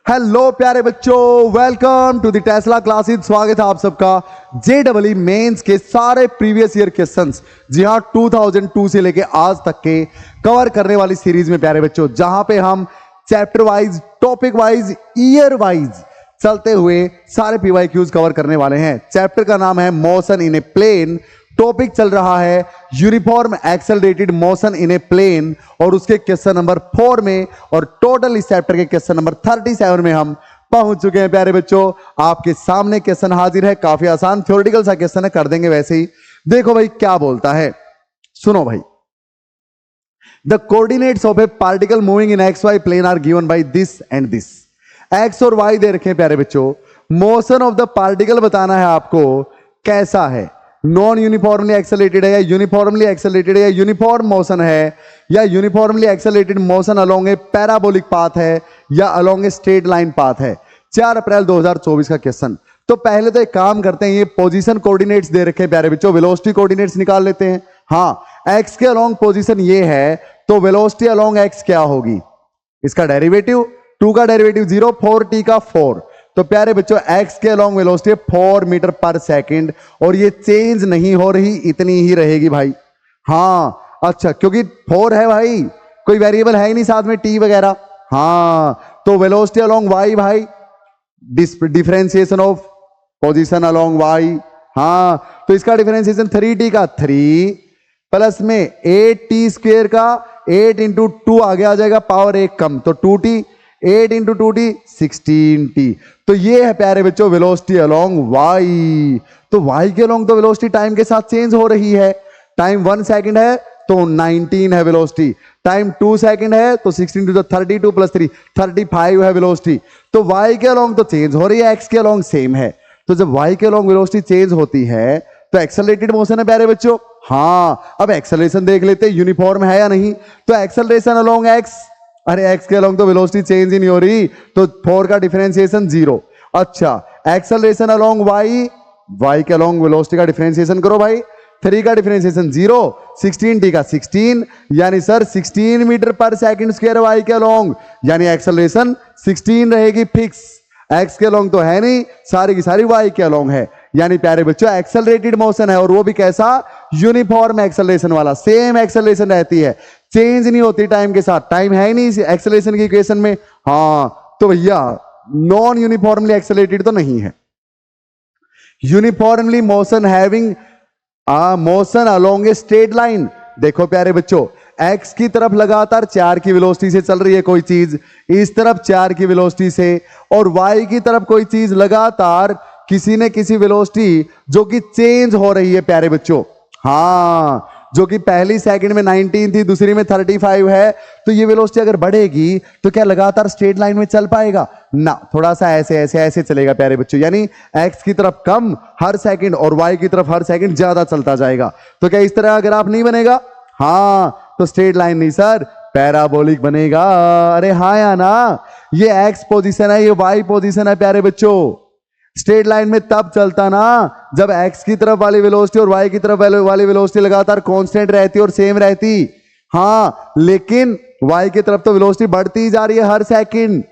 Hello प्यारे बच्चों, welcome to the Tesla classes. स्वागत है आप सबका जेईई मेंस के सारे प्रीवियस ईयर क्वेश्चंस, जी हाँ 2002 से लेके आज तक के कवर करने वाली सीरीज में प्यारे बच्चों, जहां पे हम chapter wise, topic wise, year wise चलते हुए सारे पीवाईक्यूज कवर करने वाले हैं। चैप्टर का नाम है motion in a plane, topic चल रहा है uniform accelerated motion in a plane और उसके क्वेश्चन नंबर 4 में, और टोटल इस चैप्टर के क्वेश्चन नंबर 37 में हम पहुंच चुके हैं। प्यारे बच्चों, आपके सामने क्वेश्चन हाजिर है। काफी आसान थ्योरेटिकल सा क्वेश्चन है, कर देंगे वैसे ही। देखो भाई क्या बोलता है, सुनो भाई। The coordinates of a particle moving in X Y plane are given by this and this. X और वाई दे रखे हैं प्यारे बच्चों। मोशन ऑफ द पार्टिकल बताना है आपको, कैसा है, नॉन यूनिफॉर्मली एक्सेलरेटेड है या यूनिफॉर्मली एक्सेलरेटेड है, या यूनिफॉर्म मोशन है या यूनिफॉर्मली एक्सेलरेटेड मोशन अलोंग ए पैराबोलिक पाथ है या along a straight line path है। 4 अप्रैल 2024 का क्वेश्चन। तो पहले तो एक काम करते हैं, ये पोजीशन कोऑर्डिनेट्स दे रखे हैं प्यारे बच्चों, वेलोसिटी कोऑर्डिनेट्स निकाल लेते हैं। हाँ, एक्स के अलोंग पोजीशन ये है, तो वेलोसिटी अलोंग एक्स क्या होगी, इसका डेरिवेटिव 2 का डेरिवेटिव 0, 4t का 4। तो प्यारे बच्चों x के अलोंग वेलोसिटी 4 मीटर पर सेकंड, और ये चेंज नहीं हो रही, इतनी ही रहेगी भाई। हाँ अच्छा, क्योंकि 4 है भाई, कोई वेरिएबल है ही नहीं साथ में t वगैरह। हाँ, तो वेलोसिटी अलोंग y भाई, differentiation of position along y। हाँ, तो इसका डिफरेंशिएशन 3t का 3 प्लस में 8t स्क्वायर का 8 इंटू 2 आगे आ जाएगा, पावर 1 कम, तो 2t, 8 इंटू 2t 16t। तो ये है प्यारे बच्चों वेलोसिटी अलोंग y। तो y के अलोंग तो वेलोसिटी टाइम के साथ चेंज हो रही है। टाइम 1 सेकंड है तो 19 है वेलोसिटी, टाइम 2 सेकंड है तो 16 टू 32 प्लस 3 35 है वेलोसिटी। तो y के अलोंग तो चेंज हो रही है, x के अलोंग सेम है। तो जब y के अलोंग वेलोसिटी चेंज होती है तो एक्सेलरेटेड मोशन है प्यारे बच्चों। हाँ, अब एक्सेलरेशन देख लेते हैं, यूनिफॉर्म है या नहीं। तो एक्सेलरेशन अलोंग x, अरे x के अलोंग तो वेलोसिटी चेंज ही नहीं हो रही, तो 4 का डिफरेंशिएशन 0। अच्छा, एक्सेलरेशन अलोंग y, y के अलोंग वेलोसिटी का डिफरेंशिएशन करो भाई, 3 का डिफरेंशिएशन 0, 16t का 16, यानी सर 16 मीटर पर सेकंड स्क्वायर y के अलोंग, यानी एक्सेलरेशन 16 रहेगी फिक्स। x के अलोंग तो है नहीं, सारी की सारी y के अलोंग है, यानी प्यारे बच्चों एक्सेलरेटेड मोशन है, और वो भी कैसा, यूनिफॉर्म एक्सेलरेशन वाला। सेम एक्सेलरेशन रहती है, चेंज नहीं होती टाइम के साथ, टाइम है ही नहीं एक्सेलरेशन की इक्वेशन में। हाँ, तो भैया नॉन यूनिफॉर्मली एक्सेलरेटेड तो नहीं है। Uniformly motion having motion along a straight line. देखो प्यारे बच्चों, x की तरफ लगातार 4 की वेलोसिटी से चल रही है कोई चीज, इस तरफ 4 की वेलोसिटी से, और y की तरफ कोई चीज लगातार किसी न किसी वेलोसिटी जो कि चेंज हो रही है प्यारे बच्चों। हाँ, जो कि पहली सेकंड में 19 थी, दूसरी में 35 है, तो ये वेलोसिटी अगर बढ़ेगी तो क्या लगातार स्ट्रेट लाइन में चल पाएगा ना, थोड़ा सा ऐसे ऐसे ऐसे चलेगा प्यारे बच्चों, यानी x की तरफ कम हर सेकंड और y की तरफ हर सेकंड ज्यादा चलता जाएगा। तो क्या इस तरह ग्राफ नहीं बनेगा? हाँ, तो स्ट्रेट लाइन नहीं सर, पैराबोलिक बनेगा। अरे हाँ या ना, ये x पोजीशन है, ये y पोजीशन है प्यारे बच्चों। स्ट्रेट लाइन में तब चलता ना जब x की तरफ वाली वेलोसिटी और y की तरफ वाली वेलोसिटी लगातार कांस्टेंट रहती और सेम रहती। हाँ, लेकिन y की तरफ तो वेलोसिटी बढ़ती ही जा रही है हर सेकंड।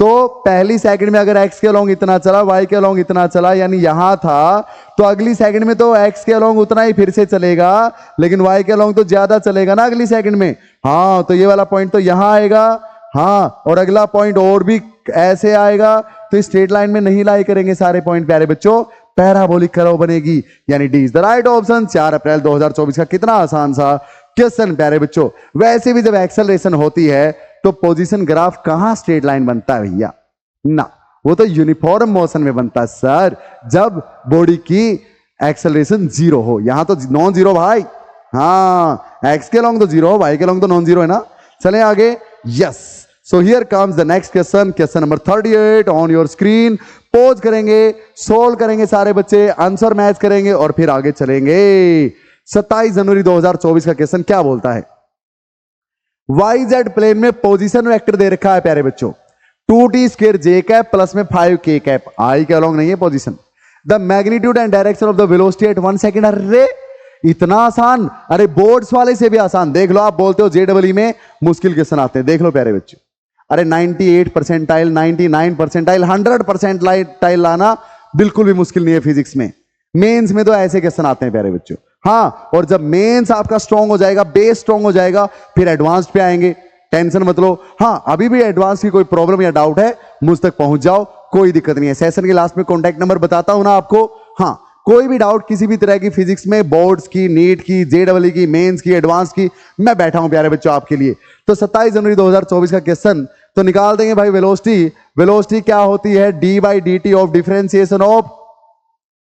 तो पहली सेकंड में अगर x के अलोंग इतना चला, y के अलोंग इतना चला, यानी यहां था, तो अगली सेकंड में तो x के अलोंग उतना ही फिर से चलेगा, लेकिन y के अलोंग तो ज्यादा चलेगा ना अगली सेकंड में। हाँ, तो ये वाला पॉइंट तो यहां आएगा। हाँ, और अगला पॉइंट और भी ऐसे आएगा, तो स्ट्रेट लाइन में नहीं लाई करेंगे सारे पॉइंट प्यारे बच्चों, पैराबोलिक कर्व बनेगी, यानी D is the right option. 4 अप्रैल 2024 का कितना आसान सा क्वेश्चन प्यारे बच्चों। वैसे भी जब एक्सेलरेशन होती है तो पोजीशन ग्राफ कहां स्ट्रेट लाइन बनता है भैया ना, वो तो यूनिफॉर्म मोशन में बनता है सर, जब बॉडी की एक्सेलरेशन 0 हो। यहां तो नॉन जीरो भाई। हाँ, एक्स के लॉन्ग तो 0, वाई के लॉन्ग तो नॉन जीरो है ना। चले आगे। Yes, so here comes the next question, question number 38 on your screen. Pose करेंगे, सोल्व करेंगे सारे बच्चे, आंसर मैच करेंगे और फिर आगे चलेंगे। 27 जनवरी 2024 का क्वेश्चन क्या बोलता है, YZ प्लेन में पोजीशन वेक्टर दे रखा है प्यारे बच्चों, 2t square j cap plus में 5k कैप, i के अलोंग नहीं है position. The magnitude and direction of the velocity at 1 second. अरे इतना आसान, अरे बोर्ड्स वाले से भी आसान। देख लो, आप बोलते हो जेईई में मुश्किल क्वेश्चन आते हैं, देख लो प्यारे बच्चों। अरे 98 परसेंटाइल, 99 परसेंटाइल, 100 परसेंटाइल लाना बिल्कुल भी मुश्किल नहीं है फिजिक्स में। मेंस में तो ऐसे क्वेश्चन आते हैं प्यारे बच्चों। हाँ, और जब मेंस आपका स्ट्रांग हो जाएगा, बेस स्ट्रांग हो जाएगा, फिर एडवांस पे आएंगे, टेंशन मत लो। हाँ, अभी भी एडवांस की कोई प्रॉब्लम या डाउट है मुझ तक पहुंच जाओ, कोई दिक्कत नहीं है। सेशन के लास्ट में कॉन्टैक्ट नंबर बताता हूं ना आपको। हाँ, कोई भी डाउट किसी भी तरह की फिजिक्स में, बोर्ड्स की, नीट की, जेडब्ल्यू की, मेंस की, एडवांस की, मैं बैठा हूं प्यारे बच्चों आपके लिए। तो 27 जनवरी 2024 का क्वेश्चन तो निकाल देंगे भाई। वेलोसिटी, वेलोसिटी क्या होती है? D by D T of differentiation of,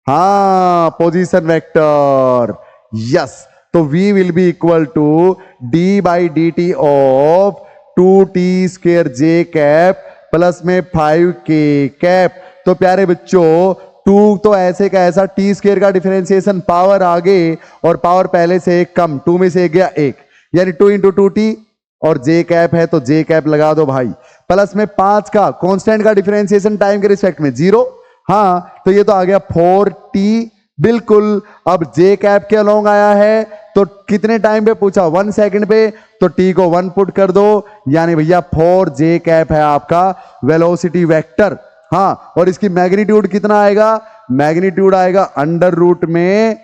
हाँ, पोजीशन वेक्टर। यस, तो v will be equal to D by D T of 2t square J cap plus में 5k कैप। तो प्यारे बच्चों 2 तो ऐसे का ऐसा, t स्क्वेयर का डिफरेंशिएशन पावर आगे और पावर पहले से एक कम, 2 में से एक गया 1, यानी 2 इंटू 2t, और जे कैप है तो जे कैप लगा दो भाई, प्लस में 5 का कांस्टेंट का डिफरेंशिएशन टाइम के रिस्पेक्ट में 0। हाँ, तो ये तो आ गया 4t बिल्कुल। अब जे कैप के अलोंग आया है तो कितने टाइम पे पूछा? 1 सेकंड पे, तो t को 1 पुट कर दो, यानी भैया 4 जे कैप है आपका वेलोसिटी वेक्टर। हाँ, और इसकी मैग्नीट्यूड कितना आएगा? मैग्नीट्यूड आएगा अंडर रूट में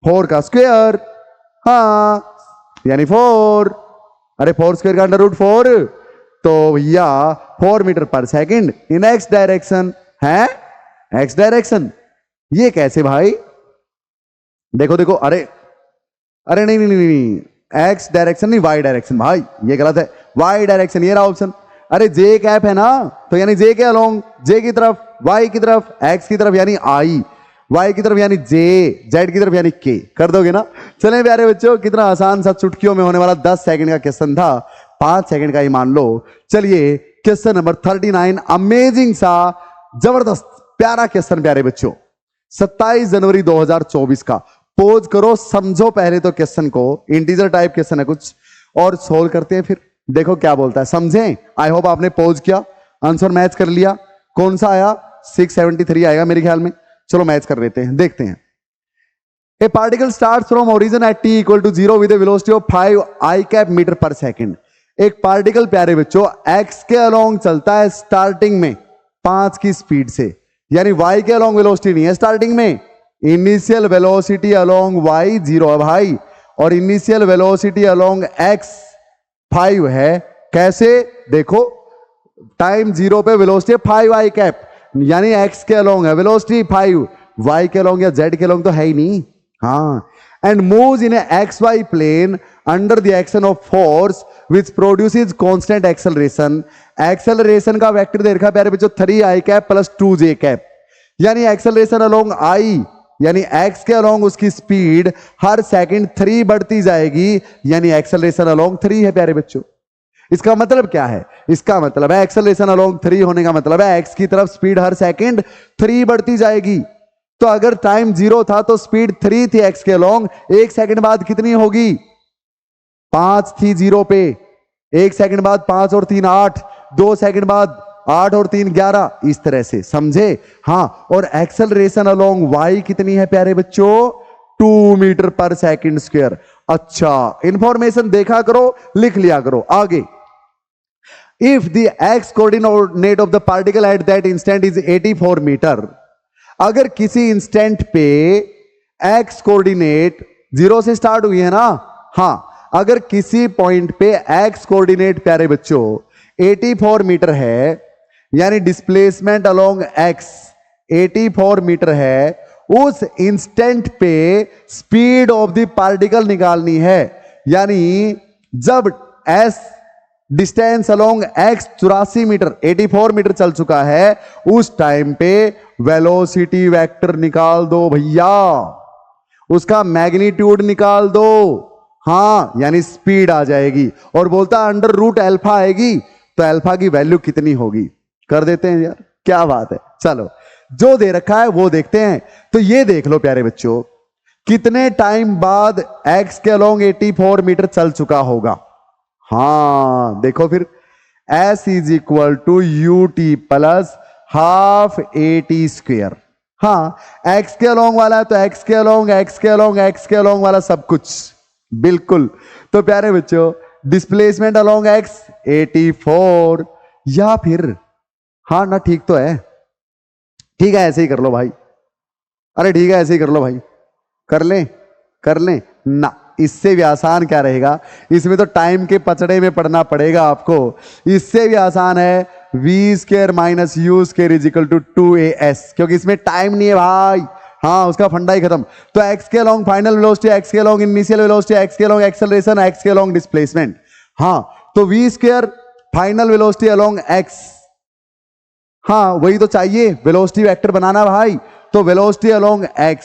4 का स्क्वायर, हाँ, यानी 4। अरे 4 स्क्वायर का अंडर रूट 4, तो भैया 4 मीटर पर सेकंड इन एक्स डायरेक्शन है। एक्स डायरेक्शन ये कैसे भाई? देखो देखो, अरे अरे नहीं नहीं नहीं नहीं, एक्स डायरेक्शन नहीं, वाई डायरेक्शन भाई, ये गलत है। वाई डायरेक्शन, ये रहा ऑप्शन। अरे जे कैप है ना, तो यानी जे के अलोंग, जे की तरफ, वाई की तरफ, एक्स की तरफ यानी आई, वाई की तरफ यानी जे, जेड की तरफ यानी के। कर दोगे ना? चलें प्यारे बच्चों, कितना आसान सा चुटकियों में होने वाला 10 सेकंड का क्वेश्चन था, 5 सेकंड का ही मान लो। चलिए क्वेश्चन नंबर 39, अमेजिंग सा, जबरदस्त प्यारा क्वेश्चन प्यारे बच्चों, 27 जनवरी 2024 का। पोज करो, समझो पहले तो क्वेश्चन को, इंटीजर टाइप क्वेश्चन है कुछ, और सोल्व करते हैं फिर। देखो क्या बोलता है, समझें। आई होप आपने पोज किया, आंसर मैच कर लिया। कौन सा आया? 673 आएगा मेरे ख्याल में। चलो मैच कर लेते हैं, देखते हैं। A particle start from origin at t equal to 0 with velocity of 5 i cap metre पर सेकंड। एक पार्टिकल प्यारे बच्चों x के अलोंग चलता है स्टार्टिंग में 5 की स्पीड से, यानी y के अलोंग वेलोसिटी नहीं है स्टार्टिंग में। इनिशियल वेलोसिटी अलोंग y 0 है भाई, और इनिशियल वेलोसिटी अलोंग x 5 है। कैसे? देखो, टाइम 0 पे वेलोसिटी 5 i कैप, यानी x के अलोंग है वेलोसिटी 5, y के अलोंग या z के अलोंग तो है ही नहीं। हाँ, and moves in X Y plane under the action of force which produces constant acceleration. Acceleration का वेक्टर दे रखा प्यारे बच्चों 3i cap plus 2j cap, यानी एक्सेलरेशन अलोंग i, यानी x के अलोंग उसकी स्पीड हर सेकंड 3 बढ़ती जाएगी, यानी एक्सेलरेशन अलोंग 3 है प्यारे बच्चों। इसका मतलब क्या है? इसका मतलब है एक्सेलरेशन अलोंग 3 होने का मतलब है x की तरफ स्पीड हर सेकंड 3 बढ़ती जाएगी। तो अगर टाइम 0 था तो स्पीड 3 थी x के अलोंग, 1 सेकंड बाद कितनी होगी? 5 थी 0 पे, 1 सेकंड बाद 5 और 3 8, 2 सेकंड बाद 8 और 3 11, इस तरह से, समझे? हाँ, और एक्सेलरेशन अलोंग y कितनी है प्यारे बच्चों? 2 मीटर पर सेकंड स्क्वायर। अच्छा, इंफॉर्मेशन देखा करो, लिख लिया करो आगे। If the X coordinate of the particle at that instant is 84 metre, अगर किसी इंस्टेंट पे एक्स कोऑर्डिनेट 0 से स्टार्ट हुई है ना, हाँ, अगर किसी पॉइंट पे एक्स कोऑर्डिनेट प्यारे बच्चों 84 मीटर है, यानी डिस्प्लेसमेंट अलोंग एक्स 84 मीटर है, उस इंस्टेंट पे स्पीड ऑफ द पार्टिकल निकालनी है। यानी जब S distance along X 84 metre 84 metre चल चुका है, उस टाइम पे वेलोसिटी वेक्टर निकाल दो भैया, उसका मैग्नीट्यूड निकाल दो। हाँ, यानी स्पीड आ जाएगी, और बोलता अंडर रूट अल्फा आएगी, तो अल्फा की वैल्यू कितनी होगी? कर देते हैं यार, क्या बात है। चलो, जो दे रखा है वो देखते हैं। तो ये देख लो प्यारे बच्चों, कितने टाइम बाद एक्स के अलोंग 84 मीटर चल चुका होगा। हाँ, देखो फिर, S is equal to U T plus half A T square. हाँ, एक्स के अलोंग वाला है तो एक्स के अलोंग, एक्स के अलोंग, एक्स के अलोंग वाला सब कुछ बिल्कुल। तो प्यारे बच्चों, डिस्प्लेसमेंट अलोंग एक्स 84, या फिर हाँ ना, ठीक तो है, ठीक है ऐसे ही कर लो भाई, अरे ठीक है ऐसे ही कर लो भाई, कर लें ना, इससे भी आसान क्या रहेगा, इसमें तो टाइम के पचड़े में पढ़ना पड़ेगा आपको। इससे भी आसान है V square minus U square is equal to 2as, क्योंकि इसमें टाइम नहीं है भाई, हाँ उसका फंडा ही खत्म। तो x के अलोंग फाइनल वेलोसिटी, x के अलोंग इनिशियल वेलोसिटी, x के अलोंग एक्सेलरेशन, x के अलोंग डिस्प्लेसमेंट। हाँ तो v square final velocity along x, हाँ वही तो चाहिए, वेलोसिटी वेक्टर बनाना भाई। तो वेलोसिटी अलोंग x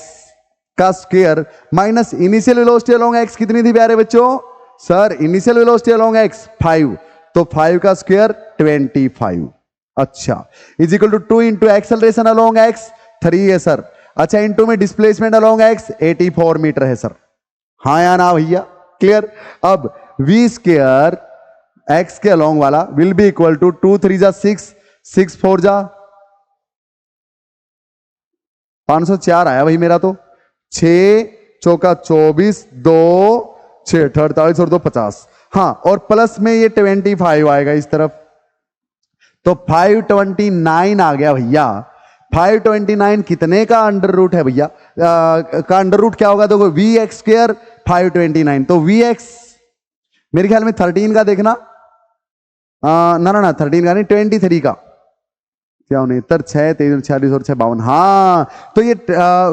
का square minus initial velocity along x कितनी थी प्यारे बच्चों? Sir initial velocity along x 5, तो 5 का स्क्वायर 25। अच्छा is equal to 2 into acceleration along x 3 है सर। अच्छा इंटू में डिस्प्लेसमेंट अलोंग x 84 मीटर है सर। हाँ या ना भैया, क्लियर। अब v स्क्वायर x के अलोंग वाला विल बी इक्वल टू 2 3 जा 6, 6 4 जा 504 आया भाई मेरा तो, 6 चौका 24, 2 6 48 और 2 50। हाँ और प्लस में ये 25 आएगा इस तरफ, तो 529 आ गया भैया। 529 कितने का अंडर रूट है भैया? का अंडर रूट क्या होगा? देखो वी एक्स स्क्वायर 529, तो वी एक्स मेरे ख्याल में 13 का देखना, ना ना ना 13 का नहीं, 23 का, क्या 69 6 23 46 और 6 52। हाँ तो ये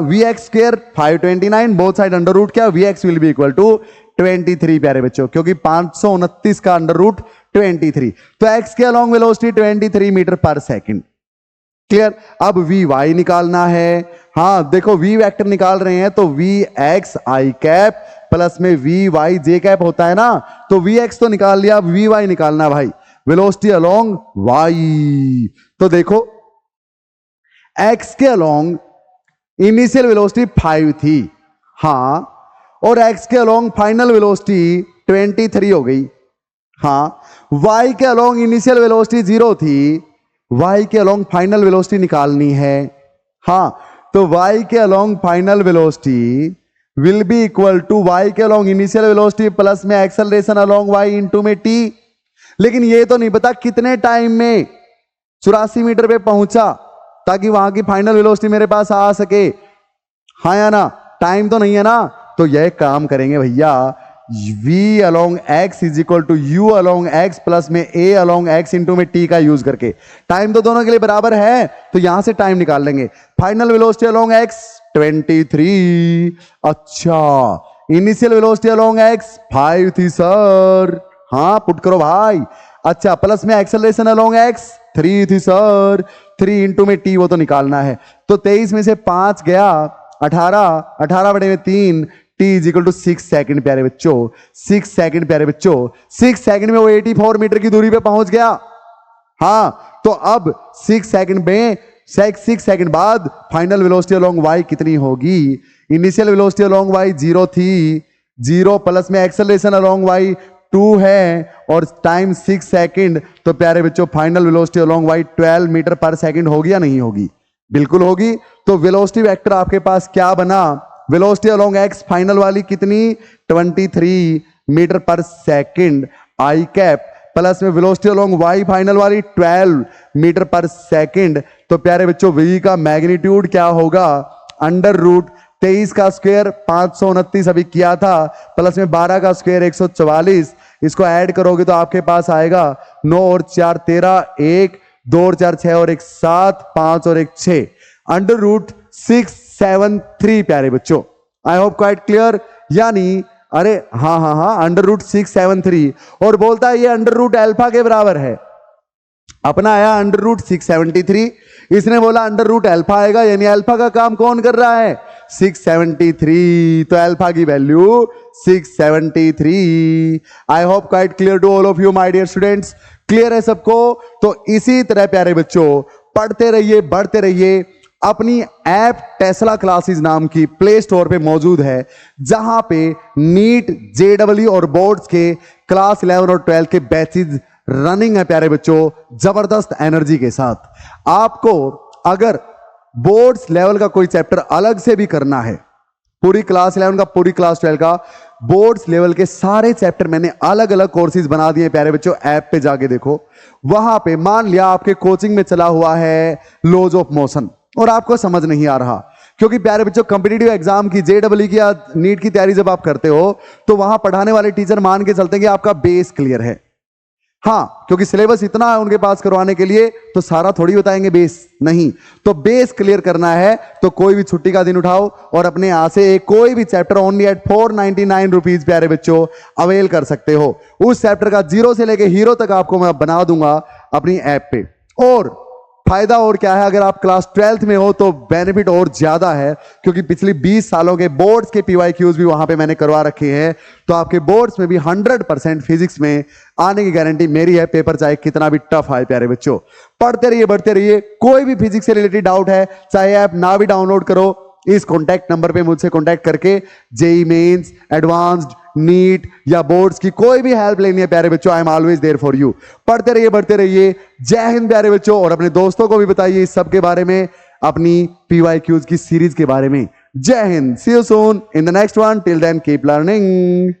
V X square 529 both side under root क्या, V X will be equal to 23 प्यारे बच्चों, क्योंकि 529 का अंडर रूट 23। तो एक्स के अलोंग वेलोसिटी 23 मीटर पर सेकंड, क्लियर। अब वी वाई निकालना है, हाँ देखो वी वेक्टर निकाल रहे हैं तो V X I cap plus में वी वाई जे कैप होता है ना, तो वी एक्स तो निकाल लिया, अब वी वाई निकालना भाई, वेलोसिटी अलोंग वाई। तो देखो एक्स के अलोंग इनिशियल वेलोसिटी 5 थी, हाँ, और एक्स के अलोंग फाइनल वेलोसिटी 23 हो गई, हाँ। वाई के अलोंग इनिशियल वेलोसिटी 0 थी, वाई के अलोंग फाइनल वेलोसिटी निकालनी है, हाँ। तो वाई के along final velocity will be equal to Y के अलोंग इनिशियल वेलोसिटी प्लस में एक्सेलरेशन अलोंग वाई इनटू में टी। लेकिन ये तो नहीं पता कितने टाइम में 84 मीटर पे पहुंचा, ताकि वहां की फाइनल वेलोसिटी मेरे पास आ सके, हाँ या ना, टाइम तो नहीं है ना। तो यह काम करेंगे भैया, v along x is equal to u along x plus में a अलोंग x इंटू में t का यूज करके, टाइम तो दोनों के लिए बराबर है, तो यहां से टाइम निकाल लेंगे। फाइनल वेलोसिटी अलोंग x 23, अच्छा इनिशियल वेलोसिटी अलोंग x 5 थी सर, हाँ पुट करो भाई। अच्छा प्लस में एक्सेलरेशन अलोंग x 3 थी सर, 3 इंटू में t वो तो निकालना है, तो 23 में से 5 गया 18, 18 बटे में 3, t is equal to 6 second प्यारे बच्चों, 6 सेकंड प्यारे बच्चों, 6 सेकंड में वो 84 मीटर की दूरी पे पहुंच गया, हाँ। तो अब 6 सेकंड में 6 सेकंड बाद फाइनल वेलोसिटी अलोंग y कितनी होगी? इनिशियल वेलोसिटी अलोंग y 0 थी, 0 प्लस में एक्सेलरेशन अलोंग y 2 है और टाइम 6 सेकंड, तो प्यारे बच्चों final velocity along y 12 metre पर सेकंड होगी या नहीं होगी? बिल्कुल होगी। तो वेलोसिटी वेक्टर आपके पास क्या बना? वेलोसिटी अलोंग x फाइनल वाली कितनी? 23 मीटर पर सेकंड आई कैप प्लस में वेलोसिटी अलोंग y फाइनल वाली 12 मीटर पर सेकंड। तो प्यारे बच्चों v का मैग्नीट्यूड क्या होगा? अंडर रूट 23 का स्क्वायर 529 अभी किया था, प्लस में 12 का स्क्वायर 144, इसको ऐड करोगे तो आपके पास आएगा 9 और 4 13, 1 2 और 4 6 और 1 7, 5 और 1 6, अंडर रूट 673 प्यारे बच्चों। आई होप क्वाइट क्लियर। यानी अरे हाँ हाँ हाँ अंडर रूट 673, और बोलता है ये अंडर रूट अल्फा के बराबर है, अपना आया अंडर रूट 673, इसने बोला अंडर रूट अल्फा आएगा, यानी अल्फा का काम कौन कर रहा है? 673, तो अल्फा की value 673। I hope quite clear to all of you my dear students, clear है सबको? तो इसी तरह प्यारे बच्चों पढ़ते रहिए, बढ़ते रहिए। अपनी ऐप टेस्ला क्लासेस नाम की प्ले स्टोर पे मौजूद है, जहां पे नीट जेडब्ल्यू और बोर्ड्स के क्लास 11 और 12 के बैचेज रनिंग है प्यारे बच्चों, जबरदस्त एनर्जी के साथ। आपको अगर बोर्ड्स लेवल का कोई चैप्टर अलग से भी करना है पूरी क्लास 11 का, पूरी क्लास 12 का बोर्ड्स लेवल के सारे चैप्टर मैंने अलग अलग कोर्सेज बना दिए प्यारे बच्चों। ऐप पे जाके देखो, वहां पे मान लिया आपके कोचिंग में चला हुआ है लॉज ऑफ मोशन और आपको समझ नहीं आ रहा, क्योंकि प्यारे बच्चों कॉम्पिटिटिव एग्जाम की, जेईई की या नीट की तैयारी जब आप करते हो तो वहां पढ़ाने वाले टीचर मान के चलते हैं कि आपका बेस क्लियर है। हाँ, क्योंकि सिलेबस इतना है उनके पास करवाने के लिए, तो सारा थोड़ी बताएंगे बेस नहीं। तो बेस क्लियर करना है तो कोई भी छुट्टी का दिन उठाओ और अपने यहां से कोई भी चैप्टर ओनली एट 499 रुपीज प्यारे बच्चों अवेल कर सकते हो। उस चैप्टर का जीरो से लेके हीरो तक आपको मैं बना दूंगा अपनी ऐप पे। और फायदा और क्या है, अगर आप क्लास 12th में हो तो बेनिफिट और ज्यादा है, क्योंकि पिछली 20 सालों के बोर्ड्स के पीवाईक्यूज भी वहां पे मैंने करवा रखे हैं। तो आपके बोर्ड्स में भी 100% फिजिक्स में आने की गारंटी मेरी है, पेपर चाहे कितना भी टफ आए प्यारे बच्चों। पढ़ते रहिए, बढ़ते रहिए। कोई भी फिजिक्स से रिलेटेड डाउट है, चाहे ऐप ना भी डाउनलोड करो, इस कॉन्टैक्ट नंबर पे मुझसे कॉन्टैक्ट करके जेई मेंस, एडवांस्ड, नीट या बोर्ड्स की कोई भी हेल्प लेनी है प्यारे बच्चों, I am always there for you. पढ़ते रहिए, बढ़ते रहिए। जय हिंद प्यारे बच्चों, और अपने दोस्तों को भी बताइए इस सब के बारे में, अपनी पीवाईक्यूज की सीरीज के बारे में। Jai Hind, see you soon in the next one, till then keep learning.